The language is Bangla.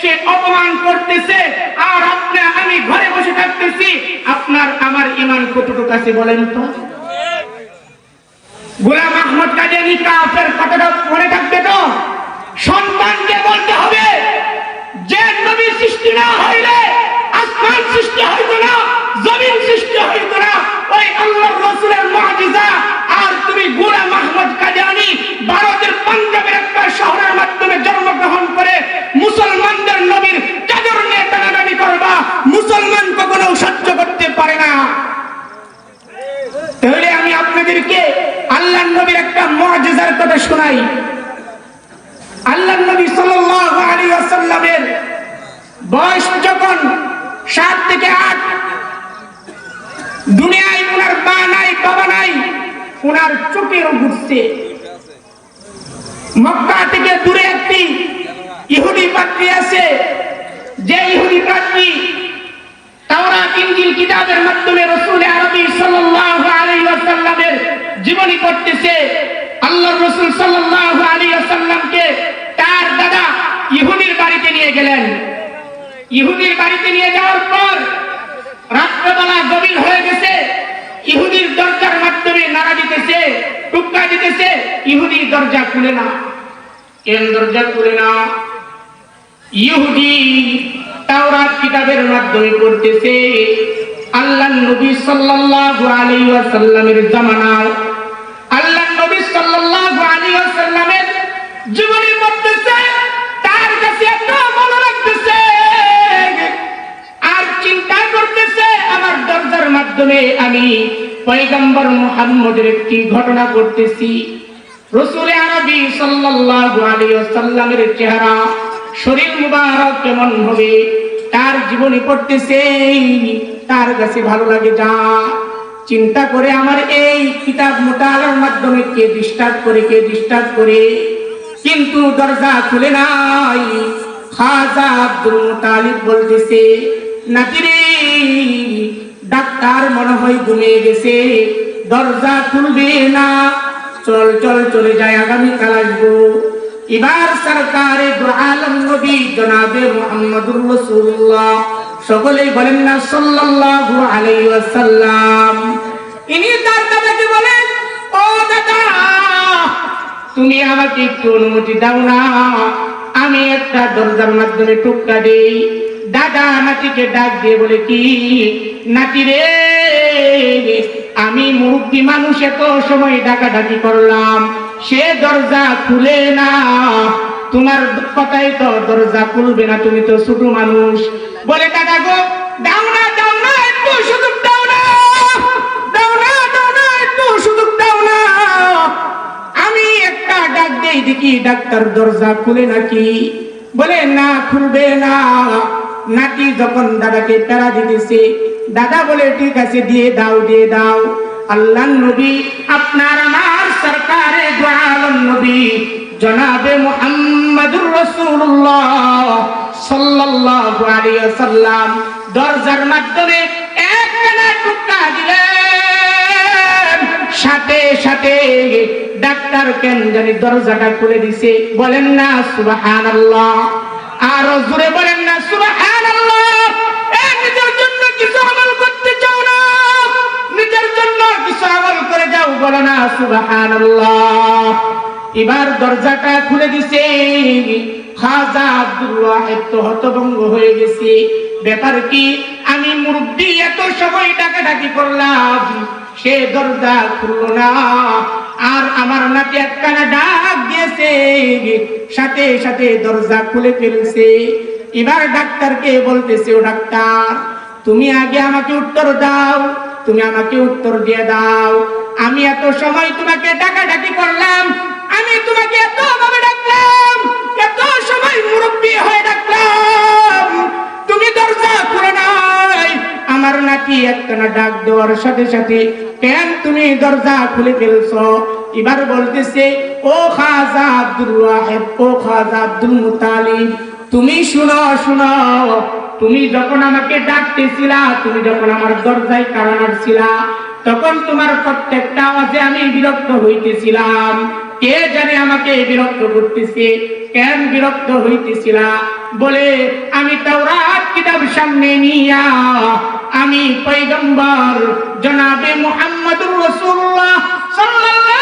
সে অপমান করতেছে, আর আমি ঘরে বসে থাকতেছি। আপনার আমার ঈমান কতটুকু আছে বলেন তো? গোলাম আহমদ কাদিয়ানী কাফের কথাটা মনে থাকবে তো? সন্তানকে বলতে হবে যে নবী সৃষ্টি না হইলে আসমান সৃষ্টি হইতো না, জমিন সৃষ্টি হইতো না, ওই আল্লাহর রাসূলের মুআজিজা। আর তুমি গোলাম আহমদ কাদিয়ানী ভারতের পাঞ্জাবের একটা শহরের মাধ্যমে জন্মগ্রহণ করে মুসলমানদের নবীর চাদর নিয়ে টানাটানি করবা, মুসলমান কখনো সহ্য করতে পারে না। তাহলে আমি আপনাদেরকে আল্লাহর নবীর একটা মুআজিজার কথা শোনাই। আল্লাহর নবী সাল্লাল্লাহু আলাইহি ওয়াসাল্লামের বয়স যখন 7 থেকে 8, দুনিয়ায় ওনার মা নাই, বাবা নাই, ওনার চোখের ঘুরছে। মক্কা থেকে দূরে একটি ইহুদি পাত্রী আছে, যে ইহুদি পাত্রী তাওরাত ইনজিল কিতাবের মাধ্যমে রাসূল আরবি সাল্লাল্লাহু আলাইহি ওয়াসাল্লামের জীবনী পড়তেছে। আল্লাহর রাসূল সাল্লাল্লাহু আলাইহি ওয়াসাল্লামকে তার দাদা ইহুদির বাড়িতে নিয়ে গেলেন। ইহুদির বাড়িতে নিয়ে যাওয়ার পর রাত্রিবেলা গভীর হয়ে গেছে, ইহুদির দরজার মাধ্যমে নাড়া দিতেছে, টুক্কা দিতেছে, ইহুদি দরজা খুলে না। কেন দরজা খুলে না? ইহুদি তাওরাত কিতাবের মাধ্যমে পড়তেছে আল্লাহর নবী সাল্লাল্লাহু আলাইহি ওয়াসাল্লামের জামানায়, আল্লাহর নবী সাল্লাল্লাহু আলাইহি ওয়াসাল্লামের জীবনী পড়তেছে। তার কাছে এত ভালো লাগতেছে আর চিন্তা করতেছে আমার দরজার মাধ্যমে আমি পয়গম্বর মুহাম্মদের একটি ঘটনা পড়তেছি। রাসূল আরবি সাল্লাল্লাহু আলাইহি ওয়াসাল্লামের চেহারা, শরীর মুবারক কেমন হবে, তার জীবনী পড়তেছে, তার কাছে ভালো লাগে। যা চিন্তা করে আমার এই কিতাব মুতালার মাধ্যমে কে ডিস্টার্ব করে, কিন্তু দরজা খুলে নাই। খাজা আব্দুল মুতালিব বলতেছে, নাতিরে ডাক্তার মনে হয় ঘুমিয়ে গেছে, দরজা খুলবে না, চল চলে যায়, আগামীকাল আসবো। এবার সরকারে দু আলম নবী জনাবে মুহাম্মদুর রাসূলুল্লাহ, সকলেই বলেন না সাল্লাল্লাহু আলাইহি ওয়াসাল্লাম। ইনি তার দাদাকে বলেন, ও দাদা তুমি আমাকে একটু অনুমতি দাও না, আমি একটা দরজার মাধ্যমে টুক্কা দেই। দাদা নাতিকে ডাক দিয়ে বলে, কি নাতি রে, আমি মুরব্বী মানুষ, এত সময় ডাকাডাকি করলাম, সে দরজা খুলে না, তোমার কথাই তো দরজা খুলবে না, তুমি তো ছোট মানুষ। বলে, দাদা গো দাও না একটু সুযোগ দাও না, একটু সুযোগ দাও না, আমি একটা ডাক দেই দেখি ডাক্তার দরজা খুলে নাকি। বলে, না খুলবে না। নাতি যখন দাদাকে প্যারা দিতেছে, দাদা বলে, ঠিক আছে দিয়ে দাও। আল্লাহর নবী আপনার আমার সরকারে দু আলম নবী জনাবে মুহাম্মদুর রাসূলুল্লাহ সাল্লাল্লাহু আলাইহি ওয়াসাল্লাম দরজার মাধ্যমে একখানা টুকরা দিলেন। সাথে ডাক্তার কেন জানি দরজাটা খুলে দিছে। বলেন না সুবহানাল্লাহ, আর জোরে বলেন না সুবহানাল্লাহ। নিজের জন্য কিছু আমল করতে চাও না, নিজের জন্য কিছু আমল করে যাও, বলো না সুবহানাল্লাহ। এবার দরজাটা খুলে দিছে। খাজা আব্দুল ওয়াহিদ তো হতভম্ব হয়ে গেছে, ব্যাপার কি, আমি মুরব্বি এত সময় ডাকাডাকি করলাম, সে দরজা খুললো না, আর আমার নাতি একখানা ডাক দিয়েছে, সাথে দরজা খুলে ফেলছে। এবার ডাক্তারকে বলতেছে, ও ডাক্তার তুমি আগে আমাকে উত্তর দাও, তুমি আমাকে উত্তর দিয়ে দাও, আমি এত সময় তোমাকে ডাকাডাকি করলাম, আমি তোমাকে এত ভাবে ডাকলাম, এত সময় মুরব্বি হয়ে ডাকলাম, তুমি দরজা খুলে নাই। আমার নাতি একখানা ডাক দেওয়ার সাথে কেন তুমি দরজা খুলে ফেলছো? এবার বলতেছে, ও খাজা আব্দুল ওয়াহিদ, ও খাজা আব্দুল মুতালিব, তুমি শুনো, তুমি যখন আমাকে ডাকতেছিলা, তুমি যখন আমার দরজায় কারণ আসছিলা, তখন তোমার প্রত্যেকটা আওয়াজে আমি বিরক্ত হইতেছিলাম, কে জানে আমাকে বিরক্ত করতেছে, কেন বিরক্ত হইতেছিলা? বলে আমি তাওরাত কিতাব সামনে নিয়া আমি পয়গম্বর জনাবে মুহাম্মদুর রাসূলুল্লাহ সাল্লাল্লাহু